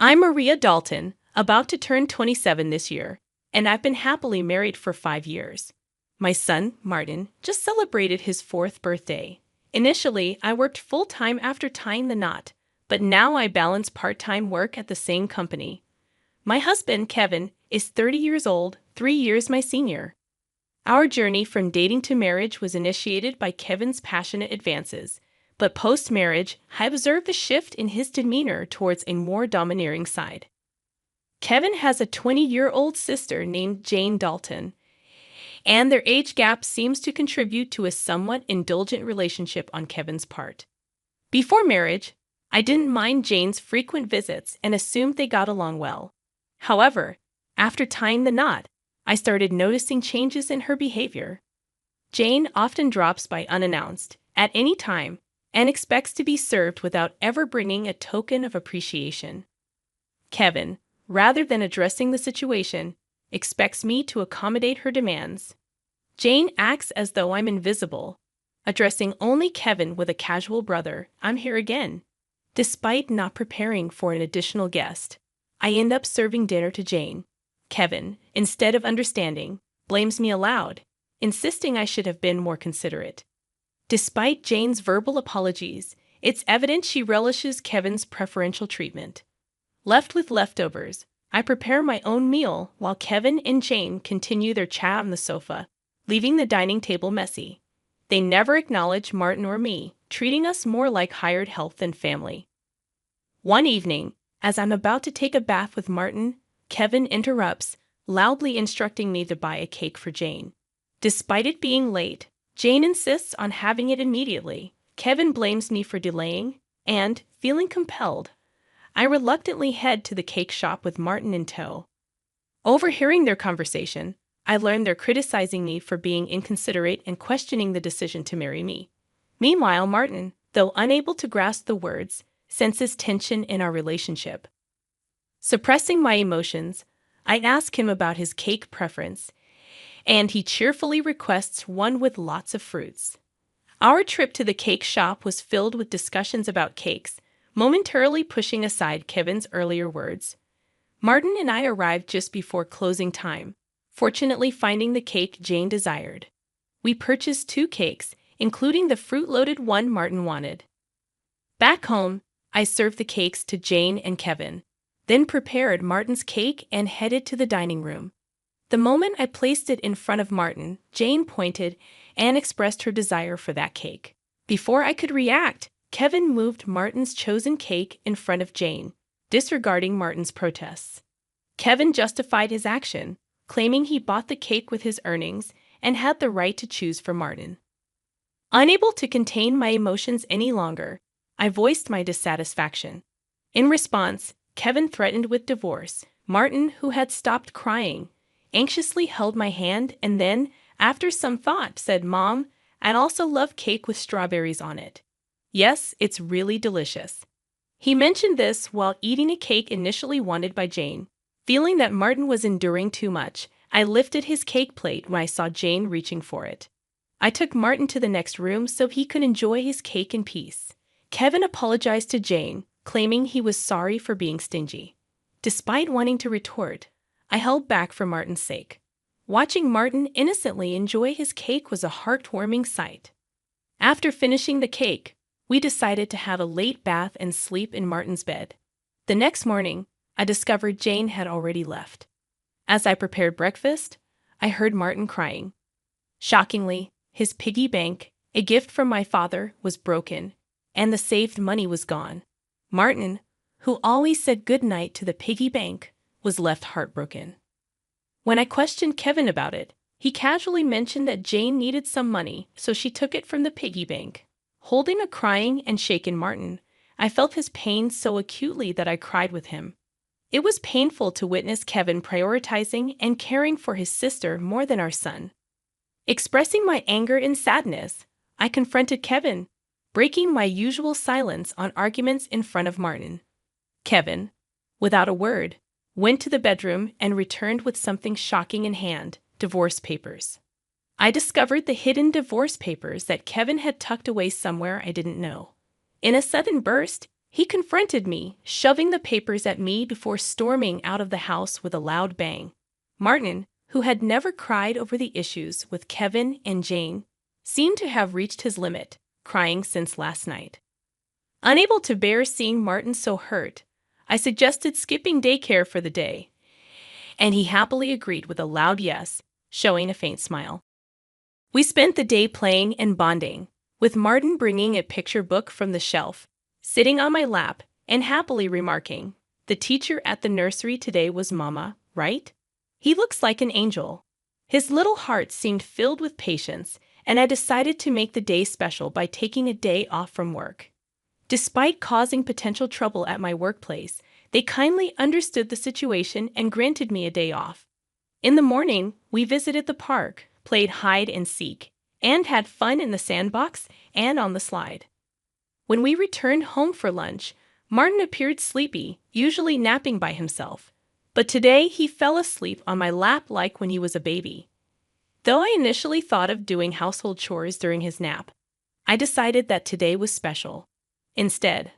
I'm Maria Dalton, about to turn 27 this year, and I've been happily married for 5 years. My son, Martin, just celebrated his fourth birthday. Initially, I worked full-time after tying the knot, but now I balance part-time work at the same company. My husband, Kevin, is 30 years old, 3 years my senior. Our journey from dating to marriage was initiated by Kevin's passionate advances, but post-marriage, I observed a shift in his demeanor towards a more domineering side. Kevin has a 20-year-old sister named Jane Dalton, and their age gap seems to contribute to a somewhat indulgent relationship on Kevin's part. Before marriage, I didn't mind Jane's frequent visits and assumed they got along well. However, after tying the knot, I started noticing changes in her behavior. Jane often drops by unannounced, at any time, and expects to be served without ever bringing a token of appreciation. Kevin, rather than addressing the situation, expects me to accommodate her demands. Jane acts as though I'm invisible, addressing only Kevin with a casual "brother, I'm here again." Despite not preparing for an additional guest, I end up serving dinner to Jane. Kevin, instead of understanding, blames me aloud, insisting I should have been more considerate. Despite Jane's verbal apologies, it's evident she relishes Kevin's preferential treatment. Left with leftovers, I prepare my own meal while Kevin and Jane continue their chat on the sofa, leaving the dining table messy. They never acknowledge Martin or me, treating us more like hired help than family. One evening, as I'm about to take a bath with Martin, Kevin interrupts, loudly instructing me to buy a cake for Jane. Despite it being late, Jane insists on having it immediately. Kevin blames me for delaying, and, feeling compelled, I reluctantly head to the cake shop with Martin in tow. Overhearing their conversation, I learn they're criticizing me for being inconsiderate and questioning the decision to marry me. Meanwhile, Martin, though unable to grasp the words, senses tension in our relationship. Suppressing my emotions, I ask him about his cake preference, and he cheerfully requests one with lots of fruits. Our trip to the cake shop was filled with discussions about cakes, momentarily pushing aside Kevin's earlier words. Martin and I arrived just before closing time, fortunately finding the cake Jane desired. We purchased 2 cakes, including the fruit-loaded one Martin wanted. Back home, I served the cakes to Jane and Kevin, then prepared Martin's cake and headed to the dining room. The moment I placed it in front of Martin, Jane pointed and expressed her desire for that cake. Before I could react, Kevin moved Martin's chosen cake in front of Jane, disregarding Martin's protests. Kevin justified his action, claiming he bought the cake with his earnings and had the right to choose for Martin. Unable to contain my emotions any longer, I voiced my dissatisfaction. In response, Kevin threatened with divorce. Martin, who had stopped crying, anxiously held my hand and then, after some thought, said, "Mom, I'd also love cake with strawberries on it. Yes, it's really delicious." He mentioned this while eating a cake initially wanted by Jane. Feeling that Martin was enduring too much, I lifted his cake plate when I saw Jane reaching for it. I took Martin to the next room so he could enjoy his cake in peace. Kevin apologized to Jane, claiming he was sorry for being stingy. Despite wanting to retort, I held back for Martin's sake. Watching Martin innocently enjoy his cake was a heartwarming sight. After finishing the cake, we decided to have a late bath and sleep in Martin's bed. The next morning, I discovered Jane had already left. As I prepared breakfast, I heard Martin crying. Shockingly, his piggy bank, a gift from my father, was broken, and the saved money was gone. Martin, who always said goodnight to the piggy bank, was left heartbroken. When I questioned Kevin about it, he casually mentioned that Jane needed some money, so she took it from the piggy bank. Holding a crying and shaken Martin, I felt his pain so acutely that I cried with him. It was painful to witness Kevin prioritizing and caring for his sister more than our son. Expressing my anger and sadness, I confronted Kevin, breaking my usual silence on arguments in front of Martin. Kevin, without a word, went to the bedroom and returned with something shocking in hand: divorce papers. I discovered the hidden divorce papers that Kevin had tucked away somewhere I didn't know. In a sudden burst, He confronted me, shoving the papers at me before storming out of the house with a loud bang. Martin, who had never cried over the issues with Kevin and Jane, seemed to have reached his limit, crying since last night. Unable to bear seeing Martin so hurt, I suggested skipping daycare for the day, and he happily agreed with a loud yes, showing a faint smile. We spent the day playing and bonding, with Martin bringing a picture book from the shelf, sitting on my lap, and happily remarking, "The teacher at the nursery today was Mama, right? He looks like an angel." His little heart seemed filled with patience, and I decided to make the day special by taking a day off from work. Despite causing potential trouble at my workplace, they kindly understood the situation and granted me a day off. In the morning, we visited the park, played hide and seek, and had fun in the sandbox and on the slide. When we returned home for lunch, Martin appeared sleepy, usually napping by himself. But today he fell asleep on my lap like when he was a baby. Though I initially thought of doing household chores during his nap, I decided that today was special. Instead,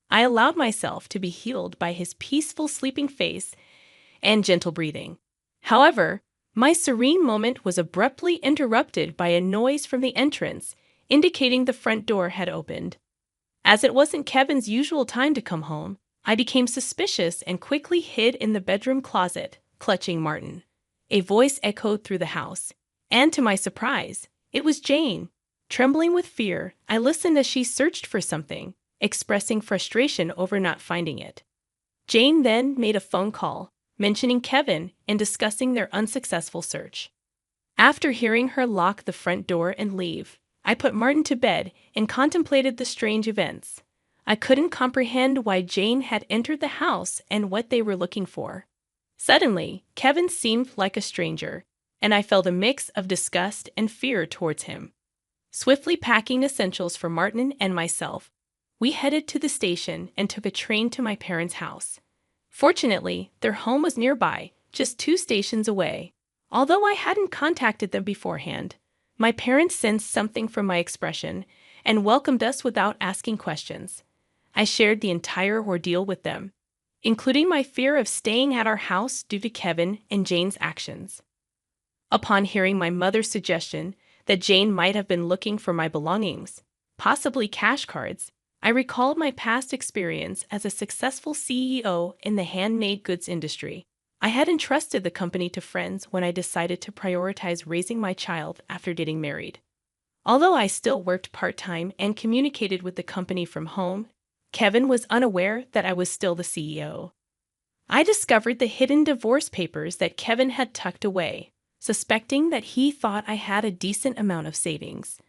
I allowed myself to be healed by his peaceful sleeping face and gentle breathing. However, my serene moment was abruptly interrupted by a noise from the entrance, indicating the front door had opened. As it wasn't Kevin's usual time to come home, I became suspicious and quickly hid in the bedroom closet, clutching Martin. A voice echoed through the house, and to my surprise, it was Jane. Trembling with fear, I listened as she searched for something, expressing frustration over not finding it. Jane then made a phone call, mentioning Kevin and discussing their unsuccessful search. After hearing her lock the front door and leave, I put Martin to bed and contemplated the strange events. I couldn't comprehend why Jane had entered the house and what they were looking for. Suddenly, Kevin seemed like a stranger, and I felt a mix of disgust and fear towards him. Swiftly packing essentials for Martin and myself, we headed to the station and took a train to my parents' house. Fortunately, their home was nearby, just 2 stations away. Although I hadn't contacted them beforehand, my parents sensed something from my expression and welcomed us without asking questions. I shared the entire ordeal with them, including my fear of staying at our house due to Kevin and Jane's actions. Upon hearing my mother's suggestion that Jane might have been looking for my belongings, possibly cash cards, I recalled my past experience as a successful CEO in the handmade goods industry. I had entrusted the company to friends when I decided to prioritize raising my child after getting married. Although I still worked part-time and communicated with the company from home, Kevin was unaware that I was still the CEO. I discovered the hidden divorce papers that Kevin had tucked away, suspecting that he thought I had a decent amount of savings.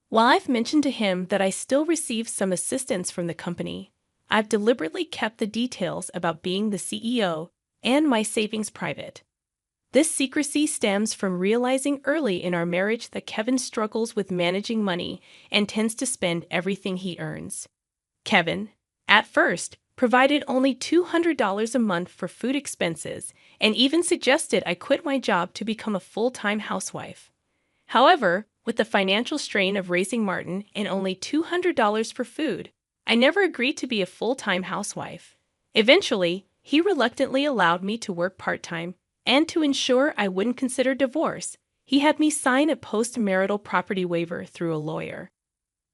While I've mentioned to him that I still received some assistance from the company, I've deliberately kept the details about being the CEO and my savings private. This secrecy stems from realizing early in our marriage that Kevin struggles with managing money and tends to spend everything he earns. Kevin, at first, provided only $200 a month for food expenses and even suggested I quit my job to become a full-time housewife. However, with the financial strain of raising Martin and only $200 for food, I never agreed to be a full-time housewife. Eventually, he reluctantly allowed me to work part-time, and to ensure I wouldn't consider divorce, he had me sign a post-marital property waiver through a lawyer.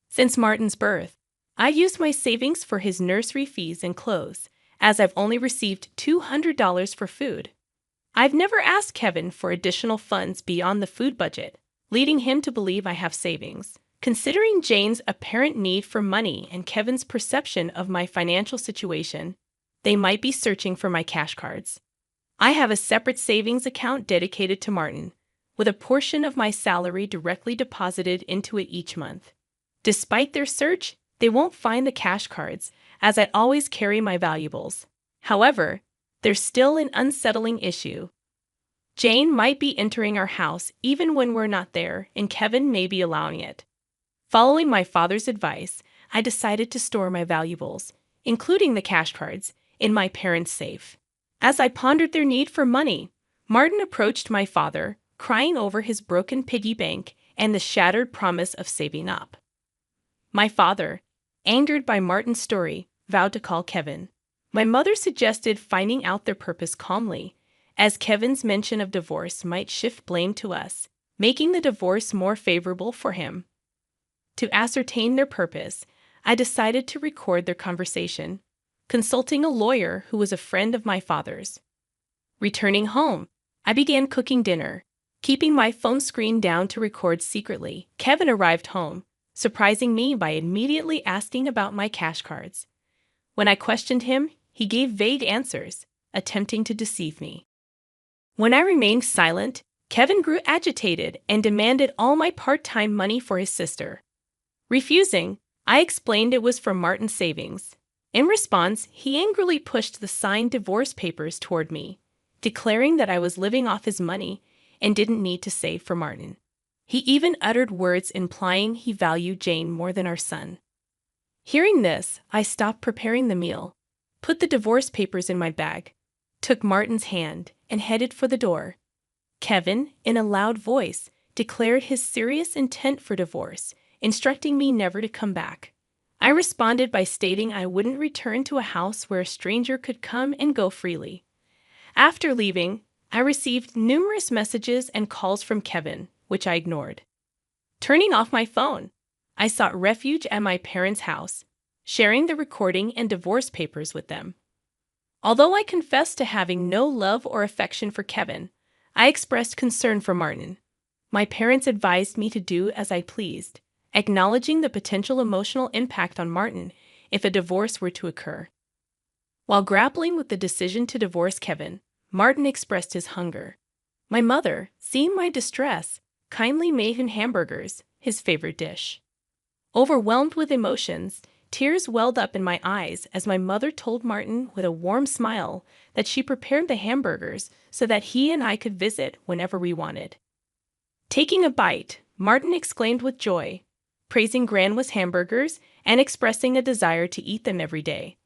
Since Martin's birth, I used my savings for his nursery fees and clothes, as I've only received $200 for food. I've never asked Kevin for additional funds beyond the food budget, leading him to believe I have savings. Considering Jane's apparent need for money and Kevin's perception of my financial situation, they might be searching for my cash cards. I have a separate savings account dedicated to Martin, with a portion of my salary directly deposited into it each month. Despite their search, they won't find the cash cards, as I always carry my valuables. However, there's still an unsettling issue. Jane might be entering our house even when we're not there, and Kevin may be allowing it. Following my father's advice, I decided to store my valuables, including the cash cards, in my parents' safe. As I pondered their need for money, Martin approached my father, crying over his broken piggy bank and the shattered promise of saving up. My father, angered by Martin's story, vowed to call Kevin. My mother suggested finding out their purpose calmly, as Kevin's mention of divorce might shift blame to us, making the divorce more favorable for him. To ascertain their purpose, I decided to record their conversation, consulting a lawyer who was a friend of my father's. Returning home, I began cooking dinner, keeping my phone screen down to record secretly. Kevin arrived home, surprising me by immediately asking about my cash cards. When I questioned him, he gave vague answers, attempting to deceive me. When I remained silent, Kevin grew agitated and demanded all my part-time money for his sister. Refusing, I explained it was for Martin's savings. In response, he angrily pushed the signed divorce papers toward me, declaring that I was living off his money and didn't need to save for Martin. He even uttered words implying he valued Jane more than our son. Hearing this, I stopped preparing the meal, put the divorce papers in my bag, took Martin's hand, and headed for the door. Kevin, in a loud voice, declared his serious intent for divorce, instructing me never to come back. I responded by stating I wouldn't return to a house where a stranger could come and go freely. After leaving, I received numerous messages and calls from Kevin, which I ignored. Turning off my phone, I sought refuge at my parents' house, sharing the recording and divorce papers with them. Although I confessed to having no love or affection for Kevin, I expressed concern for Martin. My parents advised me to do as I pleased, acknowledging the potential emotional impact on Martin if a divorce were to occur. While grappling with the decision to divorce Kevin, Martin expressed his hunger. My mother, seeing my distress, kindly made him hamburgers, his favorite dish. Overwhelmed with emotions, tears welled up in my eyes as my mother told Martin with a warm smile that she prepared the hamburgers so that he and I could visit whenever we wanted. Taking a bite, Martin exclaimed with joy, praising Grandma's hamburgers and expressing a desire to eat them every day.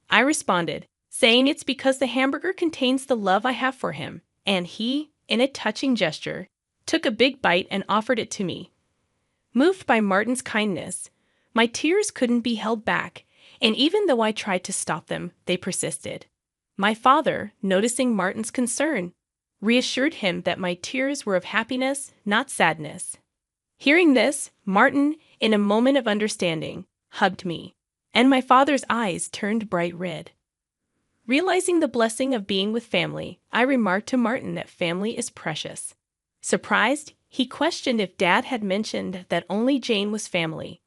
I responded, saying it's because the hamburger contains the love I have for him, and he, in a touching gesture, took a big bite and offered it to me. Moved by Martin's kindness, my tears couldn't be held back, and even though I tried to stop them, they persisted. My father, noticing Martin's concern, reassured him that my tears were of happiness, not sadness. Hearing this, Martin, in a moment of understanding, hugged me, and my father's eyes turned bright red. Realizing the blessing of being with family, I remarked to Martin that family is precious. Surprised, he questioned if Dad had mentioned that only Jane was family.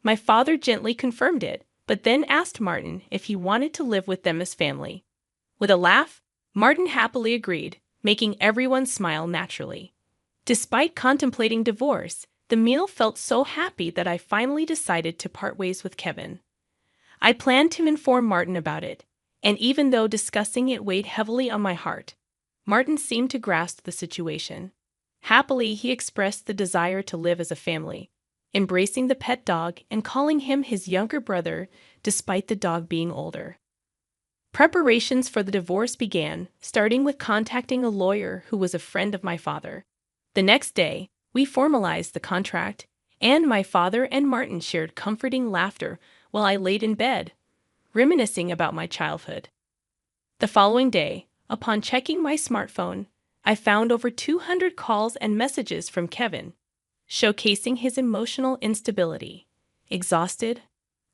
My father gently confirmed it, but then asked Martin if he wanted to live with them as family. With a laugh, Martin happily agreed, making everyone smile naturally. Despite contemplating divorce, the meal felt so happy that I finally decided to part ways with Kevin. I planned to inform Martin about it, and even though discussing it weighed heavily on my heart, Martin seemed to grasp the situation. Happily, he expressed the desire to live as a family, embracing the pet dog and calling him his younger brother despite the dog being older. Preparations for the divorce began, starting with contacting a lawyer who was a friend of my father. The next day, we formalized the contract, and my father and Martin shared comforting laughter while I laid in bed, reminiscing about my childhood. The following day, upon checking my smartphone, I found over 200 calls and messages from Kevin, showcasing his emotional instability. Exhausted,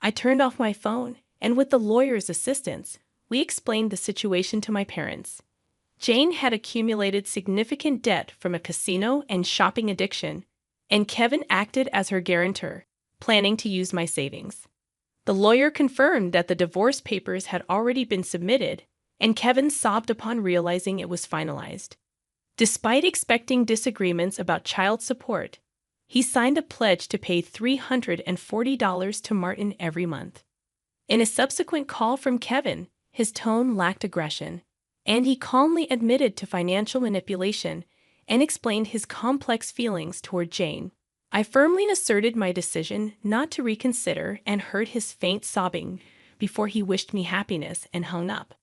I turned off my phone, and with the lawyer's assistance, we explained the situation to my parents. Jane had accumulated significant debt from a casino and shopping addiction, and Kevin acted as her guarantor, planning to use my savings. The lawyer confirmed that the divorce papers had already been submitted, and Kevin sobbed upon realizing it was finalized. Despite expecting disagreements about child support, he signed a pledge to pay $340 to Martin every month. In a subsequent call from Kevin, his tone lacked aggression, and he calmly admitted to financial manipulation and explained his complex feelings toward Jane. I firmly asserted my decision not to reconsider and heard his faint sobbing before he wished me happiness and hung up.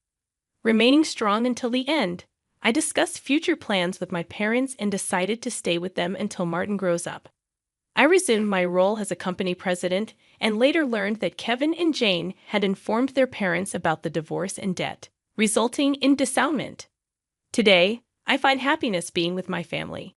Remaining strong until the end, I discussed future plans with my parents and decided to stay with them until Martin grows up. I resumed my role as a company president and later learned that Kevin and Jane had informed their parents about the divorce and debt, resulting in disownement. Today, I find happiness being with my family.